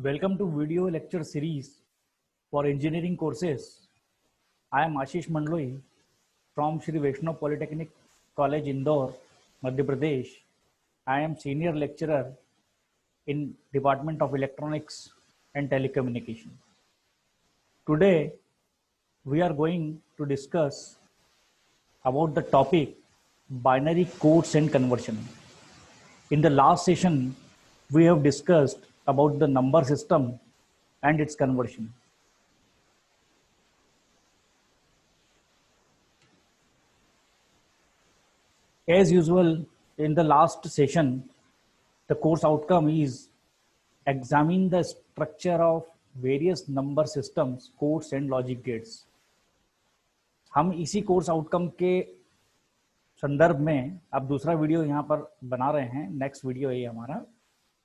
Welcome to video lecture series for engineering courses. I am Ashish Mandloi from Shri Vaishnav Polytechnic College, Indore, Madhya Pradesh. I am senior lecturer in Department of Electronics and Telecommunication. Today, we are going to discuss about the topic binary codes and conversion. In the last session, we have discussed about the number system and its conversion. As usual, in the last session, the course outcome is examine the structure of various number systems, codes and logic gates. हम इसी course outcome के संदर्भ में अब दूसरा video यहाँ पर बना रहे हैं. नेक्स्ट वीडियो है हमारा.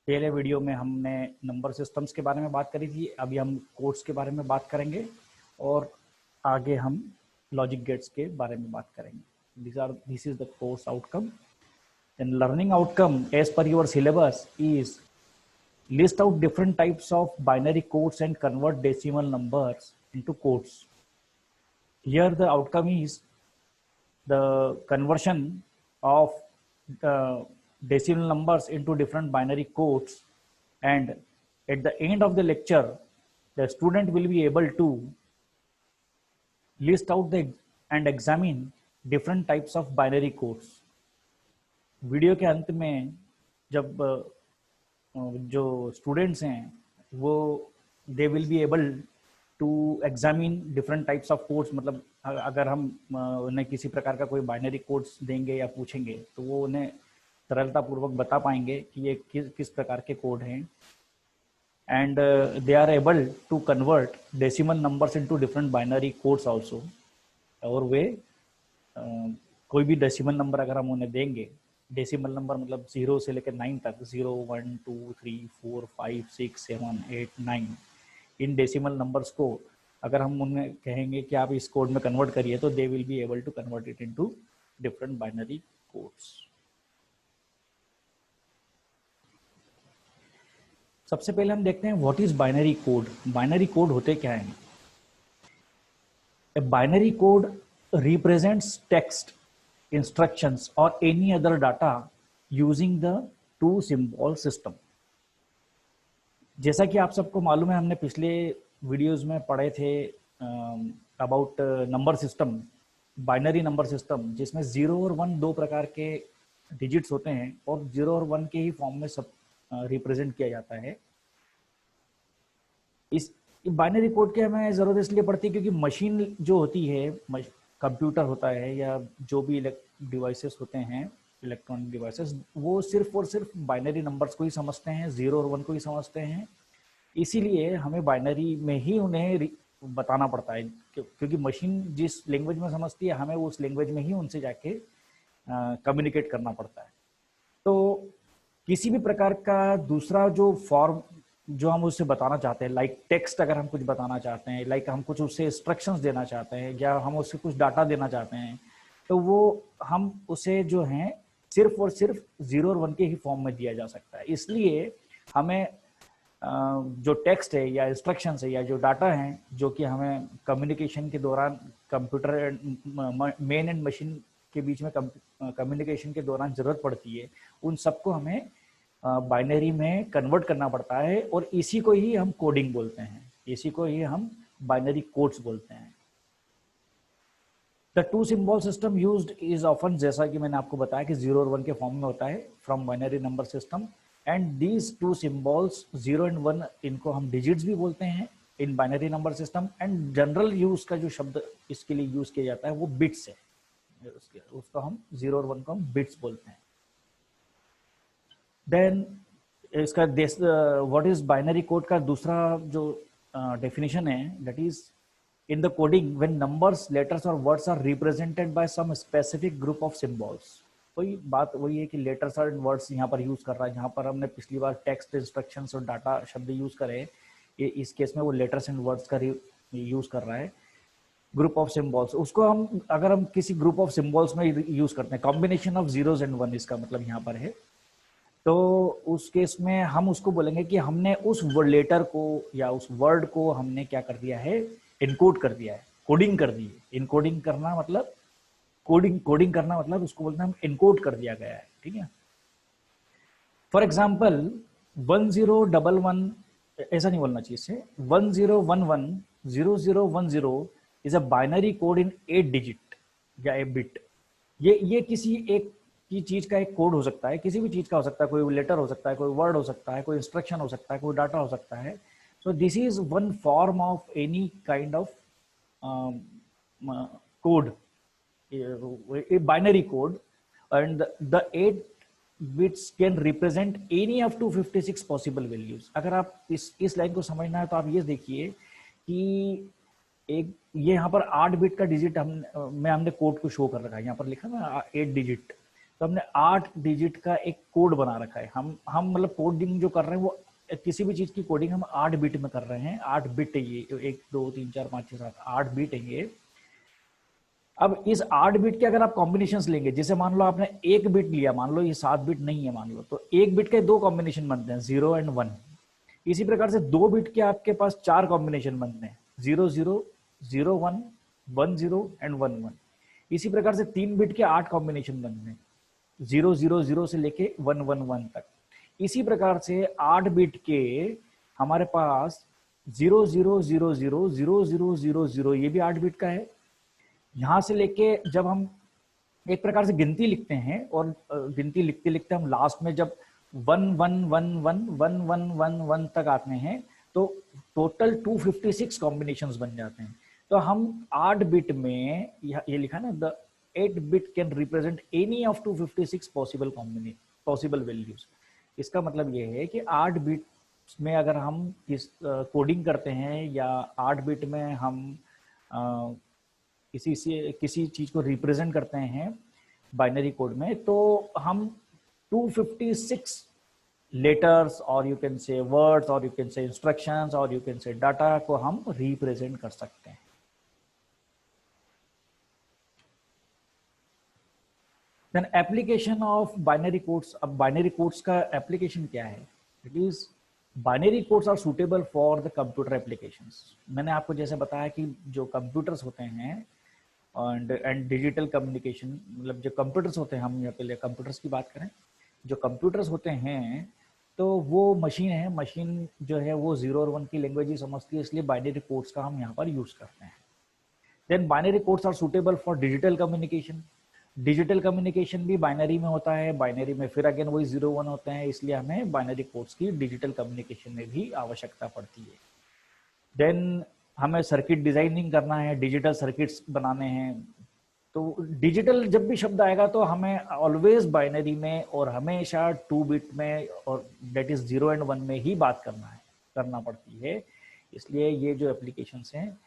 पहले वीडियो में हमने नंबर सिस्टम्स के बारे में बात करी थी. अभी हम कोड्स के बारे में बात करेंगे और आगे हम लॉजिक गेट्स के बारे में बात करेंगे. This is the course outcome. And learning outcome as per your syllabus is list out different types of binary codes and convert decimal numbers into codes. Here the outcome is the conversion of decimal numbers into different binary codes, and at the end of the lecture the student will be able to list out and examine different types of binary codes. Video के अंत में जब जो students हैं वो they will be able to examine different types of codes. मतलब अगर हम उन्हें किसी प्रकार का कोई बाइनरी कोड्स देंगे या पूछेंगे तो वो उन्हें सरलतापूर्वक बता पाएंगे कि ये किस प्रकार के कोड हैं. And they are able to convert decimal numbers into different binary codes also. और वे कोई भी डेसिमल नंबर अगर हम उन्हें देंगे, डेसिमल नंबर मतलब 0 से लेकर 9 तक, 0 1 2 3 4 5 6 7 8 9, इन डेसिमल नंबर्स को अगर हम उन्हें कहेंगे कि आप इस कोड में कन्वर्ट करिए तो they will be able to convert it into different binary codes. सबसे पहले हम देखते हैं what is binary code. Binary code होते क्या हैं? A binary code represents text, instructions or any other data using the two symbol system. जैसा कि आप सबको मालूम है, हमने पिछले वीडियोस में पढ़े थे about number system, binary number system, जिसमें 0 और 1 दो प्रकार के डिजिट्स होते हैं और 0 और 1 के ही फॉर्म में सब रिप्रेजेंट किया जाता है. इस बाइनरी कोड की हमें ज़रूरत इसलिए पड़ती है क्योंकि मशीन जो होती है, कंप्यूटर होता है या जो भी डिवाइसेस होते हैं, इलेक्ट्रॉनिक डिवाइसेस, वो सिर्फ और सिर्फ बाइनरी नंबर्स को ही समझते हैं, 0 और 1 को ही समझते हैं. इसीलिए हमें बाइनरी में ही उन्हें बताना पड़ता है क्योंकि मशीन जिस लैंग्वेज में समझती है हमें उस लैंग्वेज में ही उनसे जाके कम्युनिकेट करना पड़ता है. तो किसी भी प्रकार का दूसरा जो फॉर्म जो हम उससे बताना चाहते हैं, लाइक टेक्स्ट, अगर हम कुछ बताना चाहते हैं, लाइक हम कुछ उससे इंस्ट्रक्शंस देना चाहते हैं या हम उससे कुछ डाटा देना चाहते हैं, तो वो हम उसे जो है सिर्फ और सिर्फ 0 और 1 के ही फॉर्म में दिया जा सकता है. इसलिए हमें जो टेक्स्ट है या इंस्ट्रक्शंस है या जो डाटा है जो कि हमें कम्युनिकेशन के दौरान कंप्यूटर मेन एंड मशीन के बीच में कम्युनिकेशन के दौरान ज़रूरत पड़ती है, उन सबको हमें बाइनरी में कन्वर्ट करना पड़ता है और इसी को ही हम कोडिंग बोलते हैं, इसी को ही हम बाइनरी कोड्स बोलते हैं. The two symbol system used is often, जैसा कि मैंने आपको बताया कि 0 और 1 के फॉर्म में होता है from binary number system. And these two symbols 0 and 1, इनको हम डिजिट्स भी बोलते हैं in binary number system. And general use का जो शब्द इसके लिए यूज किया जाता है वो बिट्स है, उसको हम 0 और 1 को हम बिट्स बोलते हैं. देन इसका व्हाट इज बाइनरी कोड का दूसरा जो डेफिनेशन है, that is in the coding when numbers, letters और words are represented by some specific group of symbols. वही बात वही है कि लेटर्स और वर्ड्स यहाँ पर यूज कर रहा है. जहाँ पर हमने पिछली बार टेक्स्ट, इंस्ट्रक्शंस और डाटा शब्द यूज करे, इस केस में वो लेटर्स एंड वर्ड्स का यूज कर रहा है. ग्रुप ऑफ सिंबल्स, उसको हम अगर हम किसी ग्रुप ऑफ सिंबल्स में यूज करते हैं, कॉम्बिनेशन ऑफ 0s एंड 1 इसका मतलब यहाँ पर है. तो उस केस में हम उसको बोलेंगे कि हमने उस लेटर को या उस वर्ड को हमने क्या कर दिया है, इनकोड कर दिया है, कोडिंग कर दी है। इनकोडिंग करना मतलब कोडिंग करना मतलब उसको बोलते हैं हम इनकोड कर दिया गया है, ठीक है। फॉर एग्जाम्पल 1011, ऐसा नहीं बोलना चाहिए इसे, 10110010 is a binary code in 8 digit या 8 बिट। ये किसी एक की चीज का एक कोड हो सकता है, किसी भी चीज का हो सकता है, कोई लेटर हो सकता है, कोई वर्ड हो सकता है, कोई इंस्ट्रक्शन हो सकता है, कोई डाटा हो सकता है। So this is one form of any kind of code, a binary code, and the 8 bits can represent any of 256 possible values। अगर आप इस लाइन को समझना है तो आप ये देखिए कि एक ये यहाँ पर 8 बिट का डिजिट हमने कोड को शो कर रखा है, यहाँ पर लिखा ना 8 डिजिट, तो हमने 8 डिजिट का एक कोड बना रखा है। हम मतलब कोडिंग जो कर रहे हैं वो किसी भी चीज की कोडिंग हम 8 बिट में कर रहे हैं। 8 बिट है ये, 1 2 3 4 5 6 7 8 बिट है ये। अब इस 8 बिट के अगर आप कॉम्बिनेशंस लेंगे, जैसे मान लो आपने 1 बिट लिया, मान लो ये 7 बिट नहीं है मान लो, तो 1 बिट के 2 कॉम्बिनेशन बनते हैं, 0 एंड 1। इसी प्रकार से 2 बिट के आपके पास 4 कॉम्बिनेशन बनते हैं, 0 0 0 1 1 0 एंड 1 1। इसी प्रकार से 3 बिट के 8 कॉम्बिनेशन बनते हैं, 0 0 0 से लेके 1 1 1 तक। इसी प्रकार से 8 बिट के हमारे पास 0 0 0 0 0 0 0 0, ये भी 8 बिट का है। यहां से लेके जब हम एक प्रकार से गिनती लिखते हैं और गिनती लिखते लिखते हम लास्ट में जब 1 1 1 1 1 1 1 1 तक आते हैं तो टोटल 256 कॉम्बिनेशंस बन जाते हैं। तो हम 8 बिट में ये लिखा ना, the 8 bit can represent any of 256 possible values. इसका मतलब ये है कि 8 बिट में अगर हम इस कोडिंग करते हैं या 8 बिट में हम किसी चीज को रिप्रेजेंट करते हैं बाइनरी कोड में, तो हम 256 लेटर्स और यू कैन से वर्ड्स और यू कैन से इंस्ट्रक्शंस और यू कैन से डाटा को हम रिप्रेजेंट कर सकते हैं। Then application of binary codes. अब बाइनरी कोड्स का एप्लीकेशन क्या है? It is binary codes are suitable for the computer applications. मैंने आपको जैसे बताया कि जो कंप्यूटर्स होते हैं एंड डिजिटल कम्युनिकेशन, मतलब जो कंप्यूटर्स होते हैं, हम यहाँ पहले कंप्यूटर्स की बात करें, जो कंप्यूटर्स होते हैं तो वो मशीन है, मशीन जो है वो 0 और 1 की लैंग्वेज ही समझती है, इसलिए बाइनरी कोड्स का हम यहाँ पर यूज करते हैं। Then binary codes are suitable for digital communication. Digital communication भी बाइनरी में होता है, बाइनरी में फिर अगेन वही 0 1 होते हैं, इसलिए हमें बाइनरी कोड्स की डिजिटल कम्युनिकेशन में भी आवश्यकता पड़ती है। देन हमें सर्किट डिजाइनिंग करना है, डिजिटल सर्किट्स बनाने हैं, तो डिजिटल जब भी शब्द आएगा तो हमें ऑलवेज बाइनरी में और हमेशा 2 बिट में और डेट इज 0 एंड 1 में ही बात करना पड़ती है। इसलिए ये जो एप्लीकेशंस हैं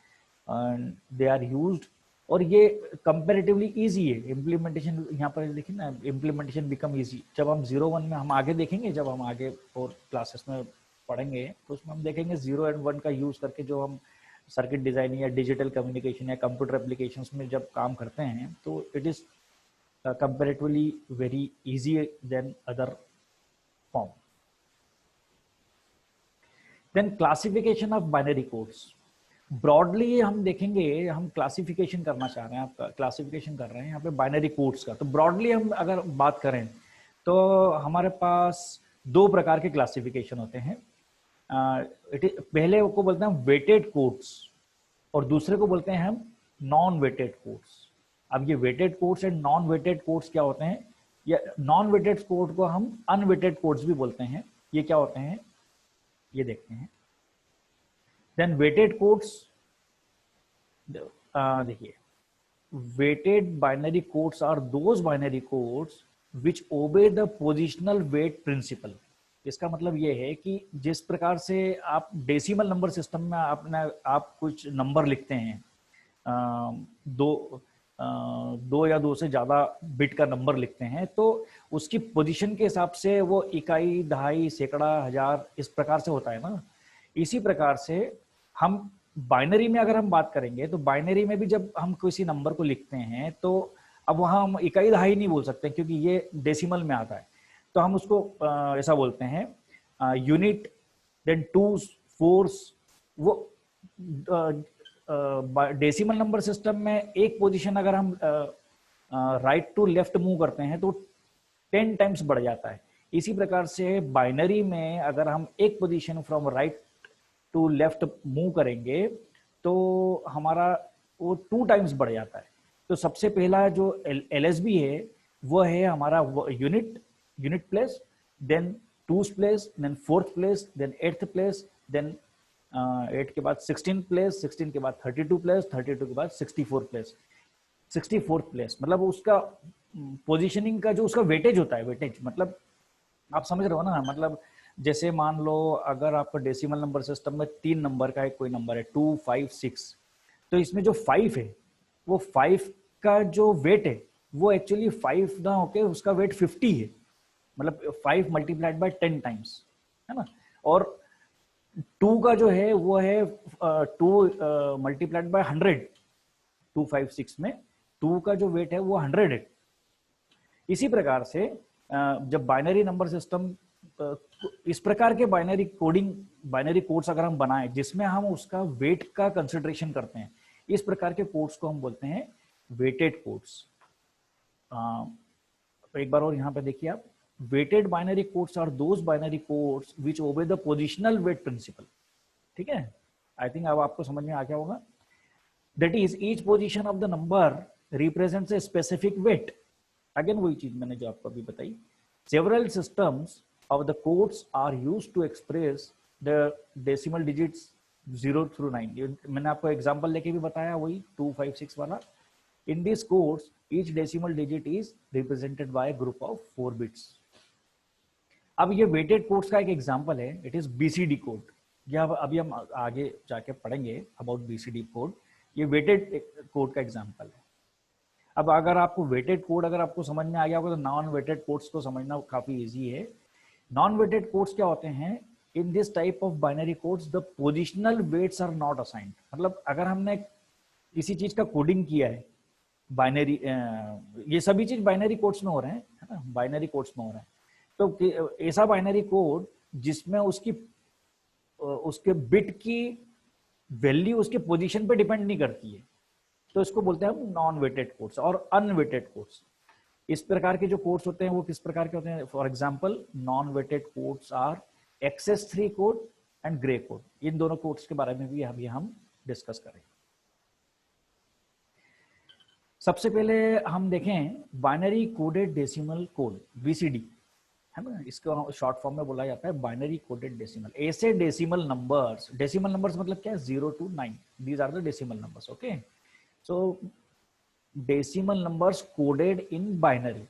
दे आर यूज्ड और ये कंपैरेटिवली इजी है इम्प्लीमेंटेशन। यहाँ पर देखिए ना, इम्प्लीमेंटेशन बिकम इजी। जब हम 0 1 में हम आगे देखेंगे, जब हम आगे और क्लासेस में पढ़ेंगे तो उसमें हम देखेंगे 0 एंड 1 का यूज करके जो हम सर्किट डिजाइनिंग या डिजिटल कम्युनिकेशन या कंप्यूटर एप्लीकेशंस में जब काम करते हैं तो it is comparatively very easy than other form. Then classification of binary codes. Broadly हम देखेंगे, हम क्लासिफिकेशन करना चाह रहे हैं, आप क्लासिफिकेशन कर रहे हैं यहाँ पे बाइनरी कोड्स का। तो ब्रॉडली हम अगर बात करें तो हमारे पास 2 प्रकार के क्लासिफिकेशन होते हैं। पहले को बोलते हैं वेटेड कोड्स और दूसरे को बोलते हैं हम नॉन वेटेड कोड्स। अब ये weighted codes and non weighted codes क्या होते हैं, या नॉन वेटेड कोड को हम अनवेटेड कोड्स भी बोलते हैं। ये क्या होते हैं ये देखते हैं। देन वेटेड कोड्स, देखिए, weighted binary codes are those binary codes which obey the positional wait principal. इसका मतलब ये है कि जिस प्रकार से आप डेसिमल नंबर सिस्टम में आप कुछ नंबर लिखते हैं, दो या 2 से ज्यादा बिट का नंबर लिखते हैं, तो उसकी पोजीशन के हिसाब से वो इकाई, दहाई, सैकड़ा, हजार इस प्रकार से होता है ना। इसी प्रकार से हम बाइनरी में अगर हम बात करेंगे तो बाइनरी में भी जब हम किसी नंबर को लिखते हैं तो अब वहां हम इकाई, दहाई नहीं बोल सकते क्योंकि ये डेसिमल में आता है। तो हम उसको ऐसा बोलते हैं यूनिट, देन टू, फोर्स। वो डेसिमल नंबर सिस्टम में एक पोजीशन अगर हम राइट टू लेफ्ट मूव करते हैं तो 10 टाइम्स बढ़ जाता है। इसी प्रकार से बाइनरी में अगर हम एक position from right to left move करेंगे तो हमारा वो 2 टाइम्स बढ़ जाता है। तो सबसे पहला जो LSB है वो है हमारा unit place, then twos place, then fourth place, then eighth place, then 8 के बाद 16 प्लेस, 16 के बाद 32 प्लेस, 32 के बाद 64 प्लेस, 64th प्लेस। मतलब उसका पोजीशनिंग का जो उसका वेटेज होता है, वेटेज मतलब आप समझ रहे हो ना, मतलब जैसे मान लो अगर आपका डेसिमल नंबर सिस्टम में 3 नंबर का एक कोई नंबर है 2, 5, 6, तो इसमें जो 5 है वो 5 का जो वेट है वो एक्चुअली 5 ना होके उसका वेट 50 है, मतलब 5 मल्टीप्लाइड बाय 10 टाइम्स, है ना। और 2 का जो है वो है 2 मल्टीप्लाइड बाय 100, 2, 5, 6 में 2 का जो वेट है वो 100 है। इसी प्रकार से जब बाइनरी नंबर सिस्टम, इस प्रकार के बाइनरी कोड्स अगर हम बनाएं जिसमें हम उसका वेट का कंसिडरेशन करते हैं, इस प्रकार के कोड्स को हम बोलते हैं वेटेड कोड्स। एक बार और यहाँ पे देखिए आप, weighted binary codes are those binary codes which obey the positional wait principal. ठीक है, आई थिंक अब आपको समझ में आ गया होगा। That is each position of the number represents a specific weight. Again वही चीज मैंने जो आपको अभी बताई। Several systems of the codes are used to express the decimal digits 0 through 9। मैंने आपको एग्जांपल लेके भी बताया वही 2, 5, 6 वाला। In these codes each decimal digit is represented by a group of 4 bits। अब ये वेटेड कोड्स का एक एग्जांपल है, इट इज BCD कोड। या अभी हम आगे जाके पढ़ेंगे अबाउट BCD कोड। ये वेटेड कोड का एग्जांपल है। अब अगर आपको वेटेड कोड अगर आपको समझ में आ गया होगा तो नॉन वेटेड कोड्स को समझना काफी इजी है। नॉन वेटेड कोड्स क्या होते हैं? In this type of binary codes the positional weights are not assigned. मतलब अगर हमने किसी चीज का कोडिंग किया है बाइनरी, ये सभी चीज बाइनरी कोड्स में हो रहे हैं, है ना, बाइनरी कोड्स में हो रहे हैं। तो ऐसा बाइनरी कोड जिसमें उसके बिट की वैल्यू उसके पोजीशन पे डिपेंड नहीं करती है, तो इसको बोलते हैं हम नॉन वेटेड कोड्स और अनवेटेड कोड्स। इस प्रकार के जो कोड्स होते हैं वो किस प्रकार के होते हैं? For example non weighted codes are XS3 code and grey code. इन दोनों कोड्स के बारे में भी अभी हम डिस्कस करेंगे। सबसे पहले हम देखें binary coded decimal code, BCD, है ना, इसको शॉर्ट फॉर्म में बोला जाता है बाइनरी कोडेड डेसिमल। ऐसे डेसिमल नंबर्स मतलब क्या है? 0 to 9, these are the decimal numbers. Okay, so decimal numbers coded in binary,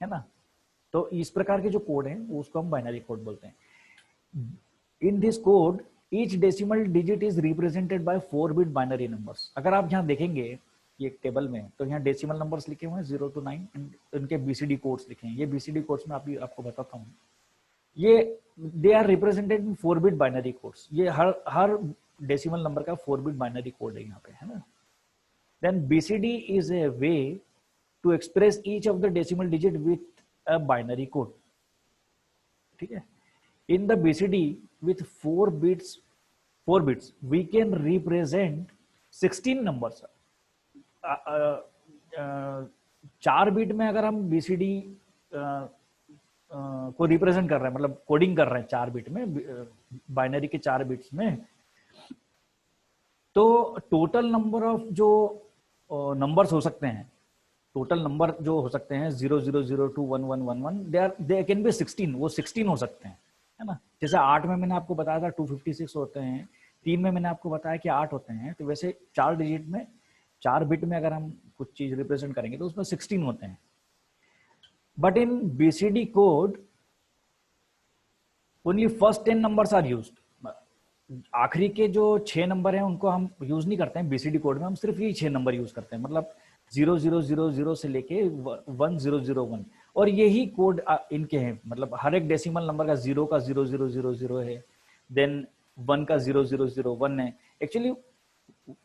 है ना। तो इस प्रकार के जो कोड हैं उसको हम बाइनरी कोड बोलते हैं। In this code each decimal digit is represented by 4 bit binary numbers. अगर आप यहाँ देखेंगे ये टेबल में तो यहाँ डेसिमल नंबर्स लिखे हुए हैं 0 to 9, इनके BCD कोड्स लिखे हैं। ये BCD कोड्स में आपको बताता हूँ, ये they are represented in 4 bit binary codes. ये हर डेसिमल नंबर का 4 बिट बाइनरी कोड है यहाँ पे, है ना। Then BCD is a way to express each of the decimal digit with a binary code। ठीक है, in the BCD with 4 bits we can represent 16 numbers। 4 bit में अगर हम BCD को रिप्रेजेंट कर रहे हैं, मतलब कोडिंग कर रहे हैं 4 बिट में, बाइनरी के 4 बिट्स में, तो टोटल नंबर ऑफ जो नंबर्स हो सकते हैं, टोटल नंबर जो हो सकते हैं 0, 0, 0, 2, 1, 1, 1, 1, दे कैन बी 16। वो 16 हो सकते हैं, है ना। जैसे 8 में मैंने आपको बताया था 256 होते हैं, 3 में मैंने आपको बताया कि 8 होते हैं। तो वैसे 4 डिजिट में, 4 बिट में अगर हम कुछ चीज रिप्रेजेंट करेंगे तो उसमें 16 होते हैं। But in BCD code only first 10 numbers are used. आखिरी के जो 6 नंबर हैं उनको हम यूज नहीं करते हैं BCD कोड में, हम सिर्फ ये 6 नंबर यूज करते हैं। मतलब 0, 0, 0, 0 से लेके 1, 0, 0, 1, और यही कोड इनके हैं। मतलब हर एक डेसिमल नंबर का 0 का 0, 0, 0, 0 है, देन 1 का 0, 0, 0, 1 है। एक्चुअली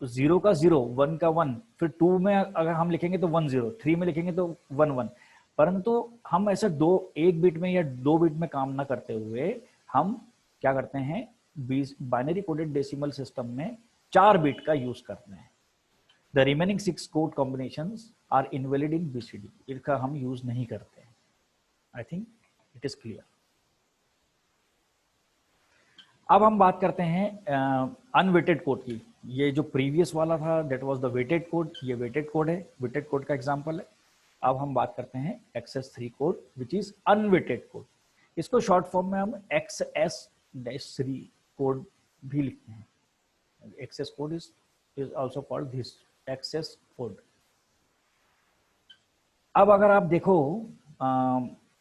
0 का 0, 1 का 1, फिर 2 में अगर हम लिखेंगे तो 1, 0, 3 में लिखेंगे तो 1, 1, परंतु हम ऐसे एक बिट में या 2 बिट में काम ना करते हुए हम क्या करते हैं, बाइनरी कोडेड डेसिमल सिस्टम में 4 बिट का यूज करते हैं। The remaining 6 code combinations are invalid in BCD, इसका हम यूज नहीं करते हैं। I think it is clear. अब हम बात करते हैं अनवेटेड कोड की। ये जो प्रीवियस वाला था that was the weighted code, ये वेटेड कोड है, वेटेड कोड का एग्जांपल है। अब हम बात करते हैं XS3 code which is unweighted code. इसको शॉर्ट फॉर्म में हम XS-3 कोड भी लिखते हैं। XS code is also called this XS code. अब अगर आप देखो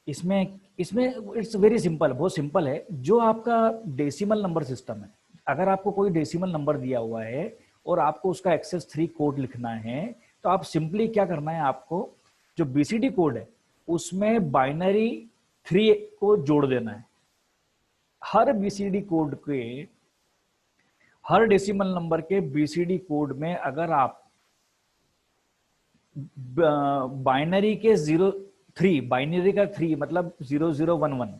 इसमें इट्स वेरी सिंपल, बहुत सिंपल है। जो आपका डेसिमल नंबर सिस्टम है, अगर आपको कोई डेसिमल नंबर दिया हुआ है और आपको उसका XS3 कोड लिखना है, तो आप सिंपली क्या करना है, आपको जो बीसीडी कोड है उसमें बाइनरी 3 को जोड़ देना है। हर बीसीडी कोड के, हर डेसिमल नंबर के बीसीडी कोड में अगर आप बाइनरी के 3, बाइनरी का 3 मतलब 0011,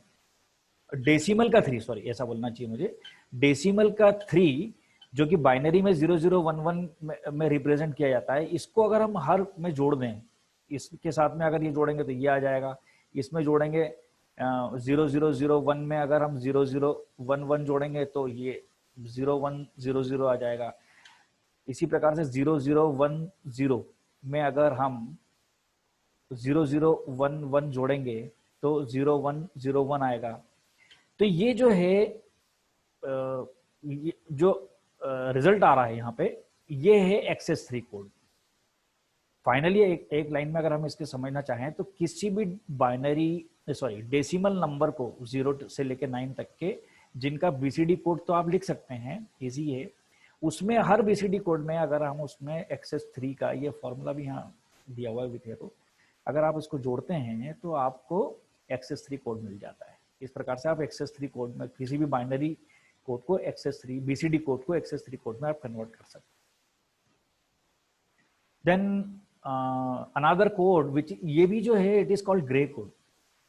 डेसिमल का 3, सॉरी ऐसा बोलना चाहिए मुझे, डेसिमल का 3 जो कि बाइनरी में 0011 में रिप्रेजेंट किया जाता है, इसको अगर हम हर में जोड़ दें, इसके साथ में अगर ये जोड़ेंगे तो ये आ जाएगा, इसमें जोड़ेंगे 0001 में अगर हम 0011 जोड़ेंगे तो ये 0100 आ जाएगा। इसी प्रकार से 0010 में अगर हम 0011 जोड़ेंगे तो 0101 आएगा। तो ये जो है जो रिजल्ट आ रहा है यहाँ पे, ये है XS3 कोड। फाइनली एक लाइन में अगर हम इसके समझना चाहें तो किसी भी डेसिमल नंबर को 0 से लेकर 9 तक के जिनका बीसीडी कोड तो आप लिख सकते हैं, इजी है। उसमें हर बीसीडी कोड में अगर हम उसमें XS3 का ये फॉर्मूला भी यहाँ दिया हुआ है विथ एरो, अगर आप इसको जोड़ते हैं तो आपको XS3 कोड मिल जाता है। इस प्रकार से आप XS3 कोड में किसी भी बाइनरी कोड को XS3 बीसीडी कोड को XS3 कोड में आप कन्वर्ट कर सकते हैं। देन अनदर कोड विच, ये भी जो है it is called grey code.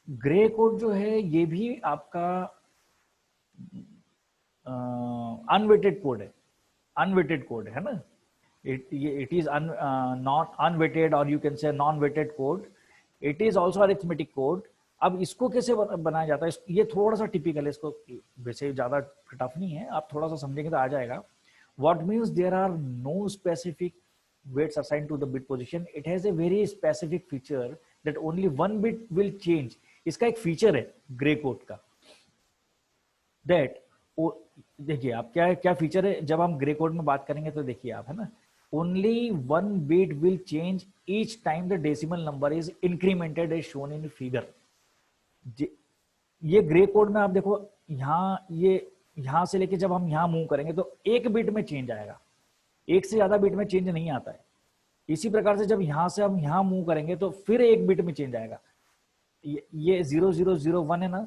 Gray code जो है ये भी आपका अनवेटेड कोड है, अनवेटेड कोड है ना। it is not unweighted or you can say non-weighted code. It is also arithmetic code. अब इसको कैसे बनाया जाता है, ये थोड़ा सा टिपिकल है, इसको वैसे ज्यादा टफ नहीं है, आप थोड़ा सा समझेंगे तो आ जाएगा। What means there are no specific weights assigned to the bit position. It has a very specific feature that only one bit will change. इसका एक फीचर है ग्रे कोड का, that देखिए आप क्या फीचर है। जब हम ग्रे कोड में बात करेंगे तो देखिए आप, है ना, only one bit will change each time the decimal number is incremented as shown in figure. ये ग्रे कोड में आप देखो, यहाँ से लेके जब हम यहाँ मूव करेंगे तो एक बिट में चेंज आएगा, एक से ज्यादा बिट में चेंज नहीं आता है। इसी प्रकार से जब यहाँ से हम यहाँ मूव करेंगे तो फिर एक बिट में चेंज आएगा। ये 0001 है ना,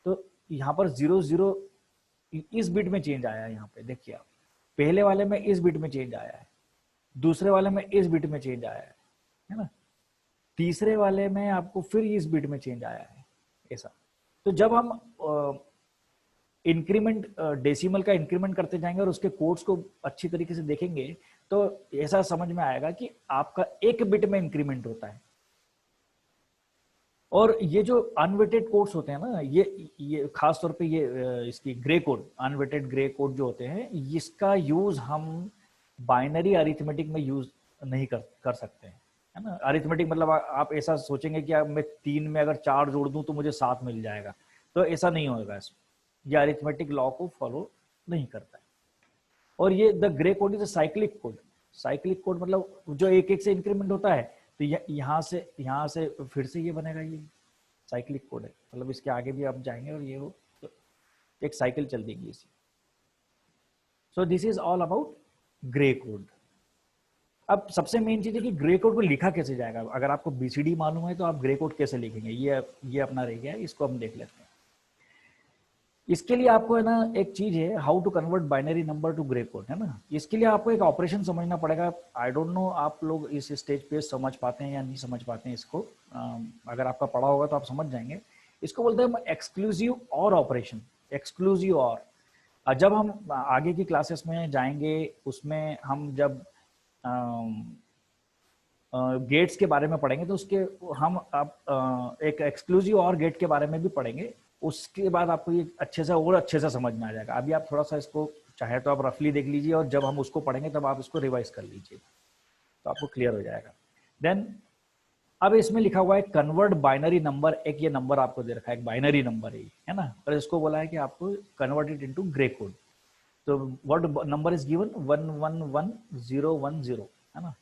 तो यहाँ पर 00 इस बिट में चेंज आया है। यहाँ पे देखिए आप, पहले वाले में इस बिट में चेंज आया है, दूसरे वाले में इस बिट में चेंज आया है ना, तीसरे वाले में आपको फिर इस बिट में चेंज आया है, ऐसा। तो जब हम इंक्रीमेंट डेसिमल का इंक्रीमेंट करते जाएंगे और उसके कोड्स को अच्छी तरीके से देखेंगे तो ऐसा समझ में आएगा कि आपका एक बिट में इंक्रीमेंट होता है। और ये जो अनवेटेड कोड्स होते हैं ना, ये खास तौर पे ये इसकी grey code, unweighted grey code जो होते हैं, इसका यूज हम बाइनरी अरिथमेटिक में यूज नहीं कर सकते हैं, है ना। अरिथमेटिक मतलब आप ऐसा सोचेंगे कि मैं 3 में अगर 4 जोड़ दूं तो मुझे 7 मिल जाएगा, तो ऐसा नहीं होगा इसमें। ये अरिथमेटिक लॉ को फॉलो नहीं करता है। और ये the grey code is a cyclic code. Cyclic code मतलब जो एक से इंक्रीमेंट होता है, तो यहाँ से फिर से ये बनेगा, ये साइक्लिक कोड है। मतलब इसके आगे भी आप जाएंगे और ये वो तो एक साइकिल चल देगी इसी। So this is all about grey code. अब सबसे मेन चीज है कि ग्रे कोड को लिखा कैसे जाएगा। अगर आपको बीसीडी मालूम है तो आप ग्रे कोड कैसे लिखेंगे, ये अपना रह गया है, इसको हम देख लेते हैं। इसके लिए आपको है ना एक चीज है, how to convert binary number to Gray code, है ना। इसके लिए आपको एक ऑपरेशन समझना पड़ेगा। आई डोंट नो आप लोग इस स्टेज पे समझ पाते हैं या नहीं समझ पाते हैं इसको। अगर आपका पढ़ा होगा तो आप समझ जाएंगे। इसको बोलते हैं एक्सक्लूसिव और ऑपरेशन, एक्सक्लूसिव और। जब हम आगे की क्लासेस में जाएंगे उसमें हम जब गेट्स के बारे में पढ़ेंगे तो उसके हम आप एक एक्सक्लूसिव और गेट के बारे में भी पढ़ेंगे। उसके बाद आपको ये अच्छे से और अच्छे से समझ में आ जाएगा। अभी आप थोड़ा सा इसको चाहे तो आप रफली देख लीजिए, और जब हम उसको पढ़ेंगे तब आप इसको रिवाइज कर लीजिए तो आपको क्लियर हो जाएगा। देन अब इसमें लिखा हुआ है कन्वर्ट बाइनरी नंबर। एक ये नंबर आपको दे रखा है, एक बाइनरी नंबर है ना, और इसको बोला है कि आपको convert it into grey code. तो व्हाट नंबर इज गिवन 111010, है ना।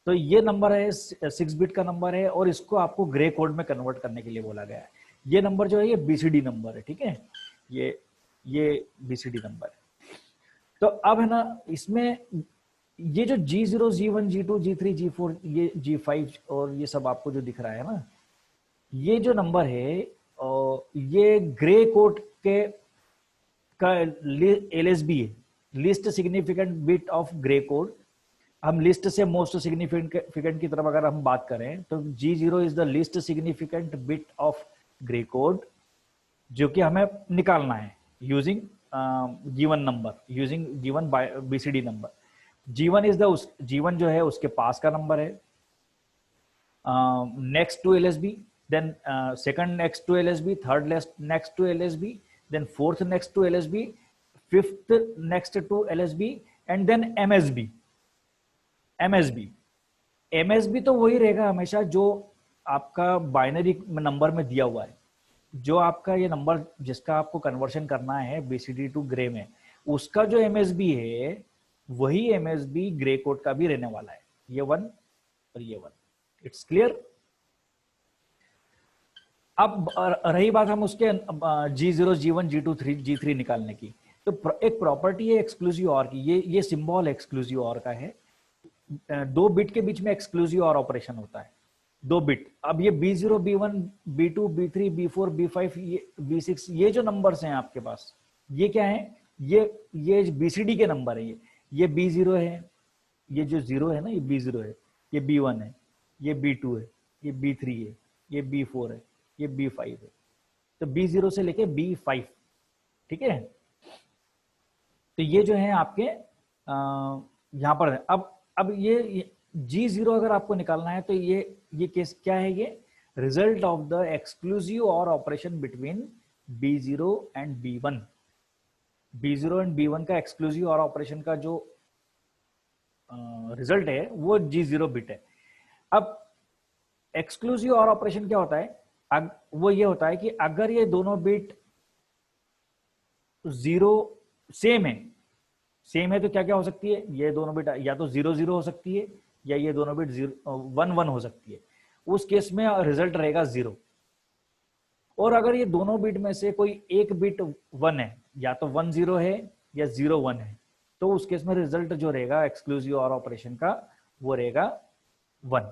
तो ये नंबर है 6 बिट का नंबर है, और इसको आपको ग्रे कोड में कन्वर्ट करने के लिए बोला गया है। ये नंबर जो है ये बीसीडी नंबर है, ठीक है, ये बीसीडी नंबर है। तो अब है ना इसमें ये जो G0, G1, G2, G3, G4, ये G5 और ये सब आपको जो दिख रहा है ना, ये जो नंबर है ये ग्रे कोड के का LSB है, least significant bit of Gray code. हम लिस्ट से मोस्ट सिग्निफिकेंट की तरफ अगर हम बात करें तो G0 is the least significant bit of Gray code, जो कि हमें निकालना है using given number, using given BCD number. G1 is the G1 जो है उसके पास का नंबर है, next to LSB, then second next to LSB, third next to LSB, then fourth next to LSB, fifth next to LSB, and then MSB। MSB तो वही रहेगा हमेशा जो आपका बाइनरी नंबर में दिया हुआ है। जो आपका ये नंबर जिसका आपको कन्वर्शन करना है बीसीडी टू ग्रे में, उसका जो MSB है वही MSB ग्रे कोड का भी रहने वाला है, ये 1 और ये 1। It's clear. अब रही बात हम उसके G0, G1, G2, G3 निकालने की, तो एक प्रॉपर्टी है एक्सक्लूसिव और की, ये सिंबल एक्सक्लूसिव और का है। 2 बिट के बीच में एक्सक्लूसिव और ऑपरेशन होता है, 2 बिट। अब ये B0, B1, B2, B3, B4, B5, B6, ये जो नंबर्स हैं आपके पास, ये क्या है, ये बीसीडी के नंबर है। ये B0 है, ये जो 0 है ना ये B0 है, ये B1 है, ये B2 है, ये B3 है, ये B4 है, ये B5 है। तो B0 से लेके B5, ठीक है। तो ये जो है आपके यहां पर है। अब ये G0 अगर आपको निकालना है तो ये केस क्या है, ये रिजल्ट ऑफ द एक्सक्लूसिव और operation between B0 and B1। B0 and B1 का एक्सक्लूसिव और ऑपरेशन का जो रिजल्ट है वो G0 बिट है। अब एक्सक्लूसिव और ऑपरेशन क्या होता है, वो ये होता है कि अगर ये दोनों बिट 0 सेम है तो क्या क्या हो सकती है, ये दोनों बिट या तो 0 0 हो सकती है, या ये दोनों बिट 1 1 हो सकती है। उस केस में रिजल्ट रहेगा 0। और अगर ये दोनों बिट में से कोई एक बिट 1 है, या तो 1 0 है या 0 1 है, तो उस केस में रिजल्ट जो रहेगा एक्सक्लूसिव और ऑपरेशन का वो रहेगा 1।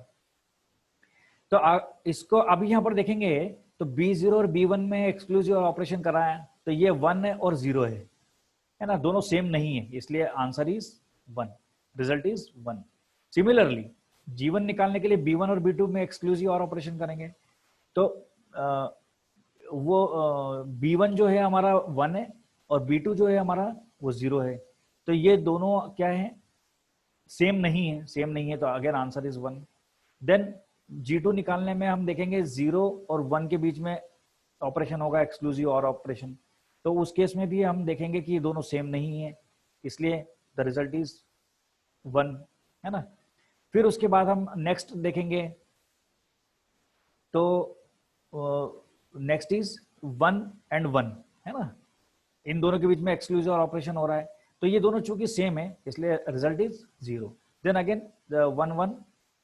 तो इसको अभी यहां पर देखेंगे तो B0 और B1 में एक्सक्लूसिव और ऑपरेशन कराया, तो ये 1 है और 0 है ना, दोनों सेम नहीं है, इसलिए answer is 1, result is 1। Similarly G1 निकालने के लिए B1 और B2 में एक्सक्लूसिव और ऑपरेशन करेंगे, तो वो B1 जो है हमारा 1 है और B2 जो है हमारा वो 0 है। तो ये दोनों क्या है, सेम नहीं है, तो again answer is 1। Then G2 निकालने में हम देखेंगे 0 और 1 के बीच में ऑपरेशन होगा, एक्सक्लूसिव और ऑपरेशन। तो उस केस में भी हम देखेंगे कि ये दोनों सेम नहीं है, इसलिए द रिजल्ट इज 1, है ना। फिर उसके बाद हम नेक्स्ट देखेंगे, तो नेक्स्ट इज 1 एंड 1, है ना। इन दोनों के बीच में एक्सक्लूसिव और ऑपरेशन हो रहा है, तो ये दोनों चूंकि सेम है इसलिए result is 0। Then again 1 1,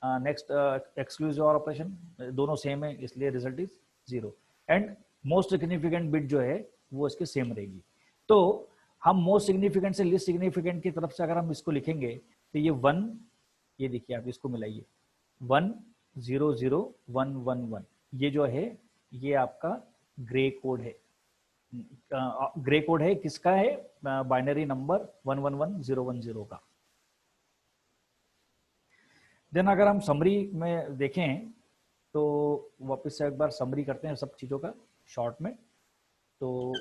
next exclusive और ऑपरेशन, दोनों सेम है इसलिए result is 0। And most significant bit जो है वो इसके सेम रहेगी। तो हम मोस्ट सिग्निफिकेंट से लिस्ट सिग्निफिकेंट की तरफ से अगर हम इसको लिखेंगे तो ये 1, ये देखिए आप इसको मिलाइए, 1 0 0 1 1 1, ये जो है ये आपका ग्रे कोड है, ग्रे कोड है किसका है, बाइनरी नंबर 111010 का। देन अगर हम समरी में देखें तो वापस से एक बार समरी करते हैं सब चीज़ों का शॉर्ट में। तो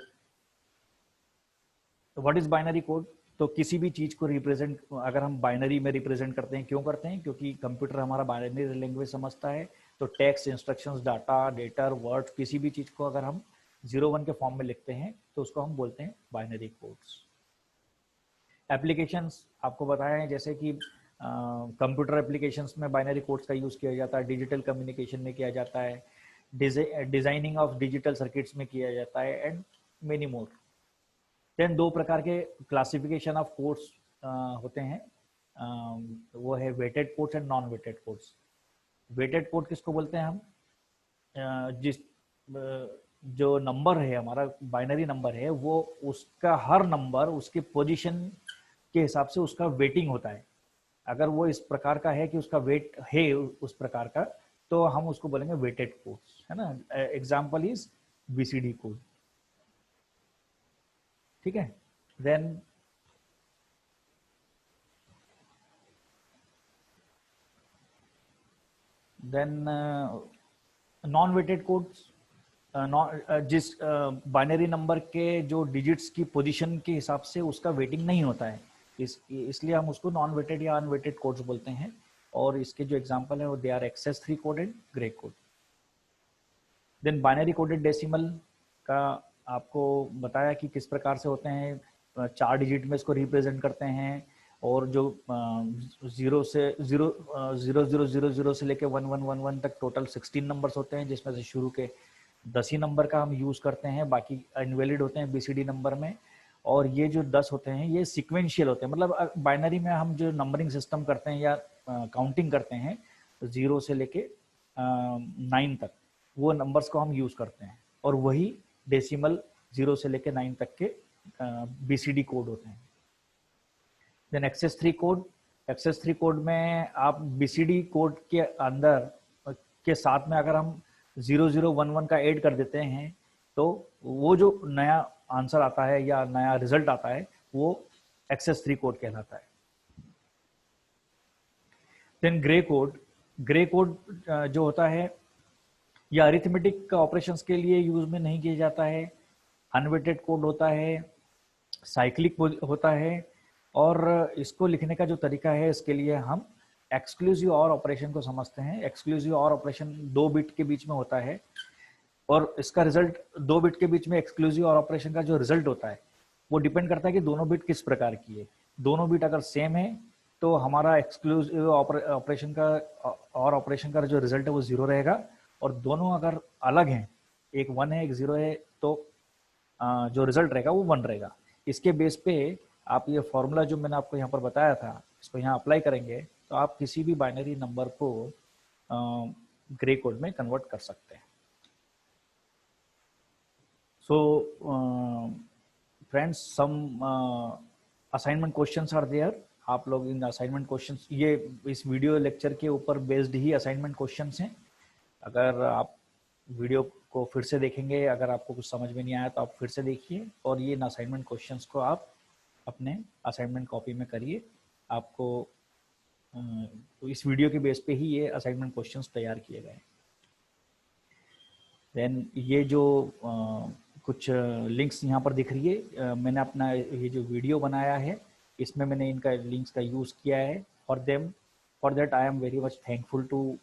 व्हाट इज बाइनरी कोड? तो किसी भी चीज़ को रिप्रेजेंट अगर हम बाइनरी में रिप्रेजेंट करते हैं, क्यों करते हैं? क्योंकि कंप्यूटर हमारा बाइनरी लैंग्वेज समझता है। तो text, instructions, data, debtor, words, किसी भी चीज़ को अगर हम 0-1 के फॉर्म में लिखते हैं तो उसको हम बोलते हैं बाइनरी कोड्स। एप्लीकेशंस आपको बताया है, जैसे कि कंप्यूटर एप्लीकेशंस में बाइनरी कोड्स का यूज़ किया जाता है, डिजिटल कम्युनिकेशन में किया जाता है, डिज़ाइनिंग ऑफ डिजिटल सर्किट्स में किया जाता है, एंड मेनी मोर। देन 2 प्रकार के क्लासिफिकेशन ऑफ कोड्स होते हैं, वो है weighted codes and non weighted codes. Weighted code किसको बोलते हैं हम? जिस जो नंबर है हमारा बाइनरी नंबर है, वो उसका हर नंबर उसके पोजीशन के हिसाब से उसका वेटिंग होता है। अगर वो इस प्रकार का है कि उसका वेट है उस प्रकार का, तो हम उसको बोलेंगे वेटेड कोड्स, है ना। एग्जाम्पल इज बीसीडी कोड, ठीक है। देन नॉन वेटेड कोड्स, जिस बाइनरी नंबर के जो डिजिट्स की पोजीशन के हिसाब से उसका वेटिंग नहीं होता है, इसलिए हम उसको नॉन वेटेड या अनवेटेड कोड्स बोलते हैं। और इसके जो एग्जांपल है वो they are excess 3 code and grey code. Then binary coded decimal का आपको बताया कि किस प्रकार से होते हैं, 4 डिजिट में इसको रिप्रेजेंट करते हैं। और जो 0 से 0 से लेके 1111 तक टोटल 16 नंबर्स होते हैं, जिसमें से शुरू के 10 ही नंबर का हम यूज़ करते हैं, बाकी इनवैलिड होते हैं बीसीडी नंबर में। और ये जो 10 होते हैं ये सिक्वेंशियल होते हैं, मतलब बाइनरी में हम जो नंबरिंग सिस्टम करते हैं या काउंटिंग करते हैं, 0 से लेके 9 तक वो नंबर्स को हम यूज़ करते हैं। और वही डेसिमल 0 से लेके 9 तक के बीसीडी कोड होते हैं। Then excess 3 code, excess 3 code में आप बीसीडी कोड के अंदर के साथ में अगर हम 0011 का ऐड कर देते हैं तो वो जो नया आंसर आता है या नया रिजल्ट आता है वो एक्सेस 3 कोड कहलाता है। Then Gray code, Gray code जो होता है या अरिथमेटिक ऑपरेशंस के लिए यूज में नहीं किया जाता है, अनवेटेड कोड होता है, साइक्लिक होता है। और इसको लिखने का जो तरीका है इसके लिए हम एक्सक्लूसिव और ऑपरेशन को समझते हैं। एक्सक्लूसिव और ऑपरेशन 2 बिट के बीच में होता है और इसका रिजल्ट 2 बिट के बीच में एक्सक्लूसिव और ऑपरेशन का जो रिजल्ट होता है वो डिपेंड करता है कि दोनों बिट किस प्रकार की है। दोनों बिट अगर सेम है तो हमारा एक्सक्लूसिव ऑपरेशन का और ऑपरेशन का जो रिजल्ट है वो 0 रहेगा। और दोनों अगर अलग हैं, एक 1 है एक 0 है, तो जो रिजल्ट रहेगा वो 1 रहेगा। इसके बेस पे आप ये फॉर्मूला जो मैंने आपको यहाँ पर बताया था इसको यहाँ अप्लाई करेंगे तो आप किसी भी बाइनरी नंबर को ग्रे कोड में कन्वर्ट कर सकते हैं। So friends, some assignment questions are there. आप लोग इन असाइनमेंट क्वेश्चंस, ये इस वीडियो लेक्चर के ऊपर बेस्ड ही असाइनमेंट क्वेश्चंस हैं। अगर आप वीडियो को फिर से देखेंगे, अगर आपको कुछ समझ में नहीं आया तो आप फिर से देखिए और ये असाइनमेंट क्वेश्चंस को आप अपने असाइनमेंट कॉपी में करिए। आपको तो इस वीडियो के बेस पे ही ये असाइनमेंट क्वेश्चंस तैयार किए गए। देन ये जो कुछ लिंक्स यहाँ पर दिख रही है, मैंने अपना ये जो वीडियो बनाया है इसमें मैंने इनका लिंक्स का यूज़ किया है for them. For that I am very much thankful to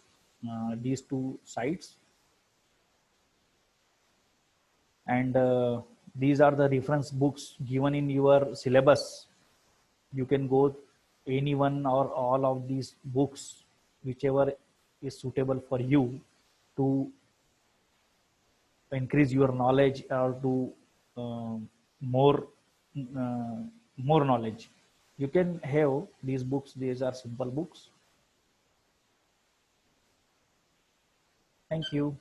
these 2 sites, and these are the reference books given in your syllabus. You can go any one or all of these books, whichever is suitable for you to increase your knowledge or to uh, more more knowledge. You can have these books. These are simple books. Thank you.